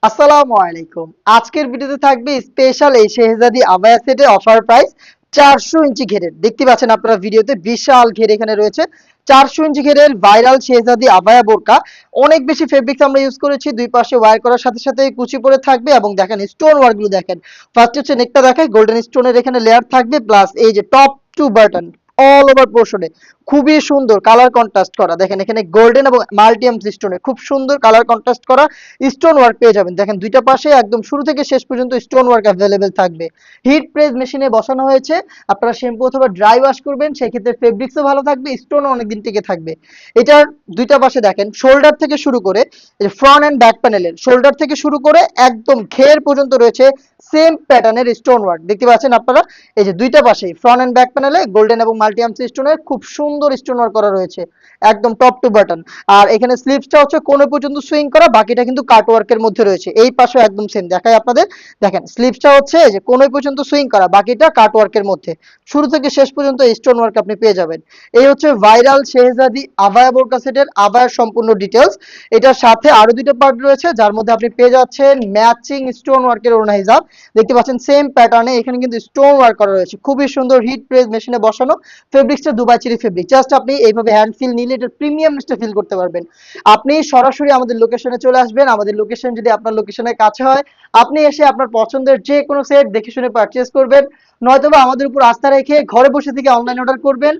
আসসালামু আলাইকুম। আজকের ভিডিওতে থাকবে স্পেশাল এই শেহজাদি আবায়া সেটের অফার প্রাইস 400 ইঞ্চি ঘেরের। দেখতে পাচ্ছেন আপনারা ভিডিওতে বিশাল ঘের এখানে রয়েছে। 400 ইঞ্চি ঘেরের ভাইরাল শেহজাদি আবায়া বোরকা। অনেক বেশি ফেব্রিক্স আমরা ইউজ করেছি। দুই পাশে ওয়্যার করার সাথে সাথে কুচি পরে থাকবে এবং দেখেন স্টোন ওয়ার্ক গুলো দেখেন। ফার্স্ট হচ্ছে নেকটা দেখায় গোল্ডেন স্টোনের এখানে লেয়ার থাকবে প্লাস এই যে top to button all over পোর্শনে খুবই সুন্দর কালার কন্ট্রাস্ট করা। দেখেন এখানে গোল্ডেন এবং মাল্টিয়াম স্টোনে খুব সুন্দর কালার কন্ট্রাস্ট করা স্টোন ওয়ার্ক পেয়ে যাবেন। দেখেন দুইটা পাশে একদম শুরু থেকে শেষ পর্যন্ত স্টোন ওয়ার্ক অ্যাভেলেবেল থাকবে। হিট প্রেস মেশিনে বসানো হয়েছে। আপনারা শ্যাম্পু অথবা ড্রাই ওয়াশ করবেন, সেক্ষেত্রে ফেব্রিক্সও ভালো থাকবে, স্টোনও অনেকদিন টিকে থাকবে। এটার দুইটা পাশে দেখেন শোল্ডার থেকে শুরু করে ফ্রন্ট এন্ড ব্যাক প্যানেলের শোল্ডার থেকে শুরু করে একদম ঘের পর্যন্ত রয়েছে সেম প্যাটার্নের স্টোন ওয়ার্ক। দেখতে পাচ্ছেন আপনারা এই যে দুইটা পাশেই ফ্রন্ট এন্ড ব্যাক প্যানেলে গোল্ডেন এবং মাল্টিয়াম স্টোনের খুব সুন্দর স্টোন ওয়ার্ক করা রয়েছে একদম টপ টু বাটন। আর এখানে স্লিভসটা হচ্ছে কোণ পর্যন্ত সুইং করা, বাকিটা কিন্তু কাট ওয়ার্কের মধ্যে রয়েছে। এই পাশে একদম সেম দেখাই আপনাদের। দেখেন স্লিভসটা হচ্ছে এই যে কোণ পর্যন্ত সুইং করা, বাকিটা কাট ওয়ার্কের মধ্যে। শুরু থেকে শেষ পর্যন্ত স্টোন ওয়ার্ক আপনি পেয়ে যাবেন। এই হচ্ছে ভাইরাল শেহজাদি আবায়া বোরকা সেটের আবায়ার সম্পূর্ণ ডিটেলস। এটার সাথে আরো দুটো পার্ট রয়েছে, যার মধ্যে আপনি পেয়ে যাচ্ছেন ম্যাচিং স্টোন ওয়ার্কের ওড়না হিজাব। দেখতে পাচ্ছেন সেম প্যাটার্নে এখানে কিন্তু স্টোন ওয়ার্ক করা রয়েছে, খুবই সুন্দর হিট প্রেস মেশিনে বসানো। ফেব্রিক্সটা দুবাই চেরি ফেব্রিক, জাস্ট আপনি এইভাবে হ্যান্ড ফিল নিলে এটার প্রিমিয়ামনেসটা ফিল করতে পারবেন। আপনি সরাসরি আমাদের লোকেশনে চলে আসবেন। আমাদের লোকেশন যদি আপনার লোকেশনের কাছে হয়, আপনি এসে আপনার পছন্দের যে কোনো সেট দেখে শুনে পারচেজ করবেন, নয়তোবা আমাদের উপর আস্থা রেখে ঘরে বসে থেকে অনলাইন অর্ডার করবেন।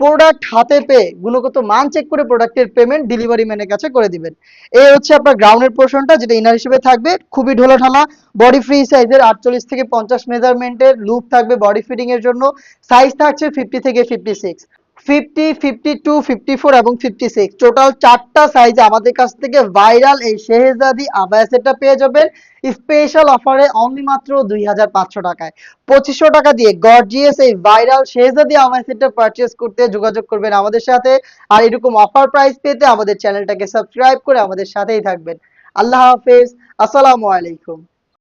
প্রোডাক্ট হাতে পেয়ে গুণগত মান চেক করে প্রোডাক্টের পেমেন্ট ডেলিভারি ম্যানের কাছে করে দিবেন। এই হচ্ছে আপনার গ্রাউন্ডের পোর্শনটা, যেটা ইনার হিসেবে থাকবে। খুবই ঢোলাঢালা বডি ফ্রি সাইজের 48 থেকে 50 মেজারমেন্টের লুপ থাকবে বডি ফিটিং এর জন্য। সাইজ থাকছে 50 থেকে 56, 50, 52, 54 এবং 56, টোটাল 4টা সাইজে আমাদের কাছ থেকে ভাইরাল এই শেহজাদি আবায়া সেটটা পেয়ে যাবেন স্পেশাল অফারে অনলি মাত্র 2500 টাকায়। 2500 টাকা দিয়ে গর্জিয়াস এই ভাইরাল শেহজাদি আবায়া সেটটা পারচেজ করতে যোগাযোগ করবেন আমাদের সাথে। আর এরকম অফার প্রাইস পেতে আমাদের চ্যানেলটাকে সাবস্ক্রাইব করে আমাদের সাথেই থাকবেন। আল্লাহ হাফেজ, আসসালামু আলাইকুম।